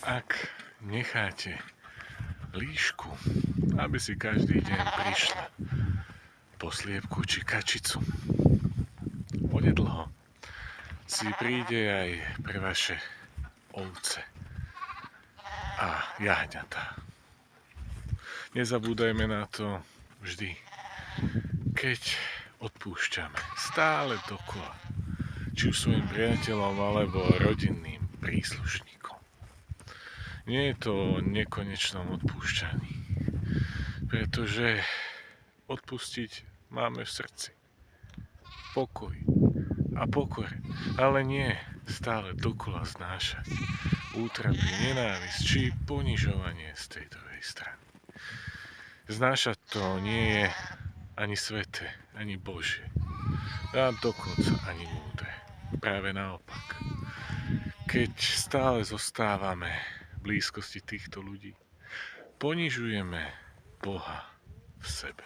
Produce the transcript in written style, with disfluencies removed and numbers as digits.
Ak necháte líšku, aby si každý deň prišla po sliepku či kačicu, onedlho si príde aj pre vaše ovce a jahňatá. Nezabúdajme na to vždy, keď odpúšťame stále dokola, či už svojim priateľom alebo rodinným príslušníkom. Nie je to o nekonečnom odpúšťaní, pretože odpustiť máme v srdci pokoj a pokore, ale nie stále dokola znášať útrapy, nenávisť či ponižovanie z tej druhej strany. Znášať to nie je ani sveté, ani Božie, a dokonca ani múdre. Práve naopak. Keď stále zostávame v blízkosti týchto ľudí, ponižujeme Boha v sebe.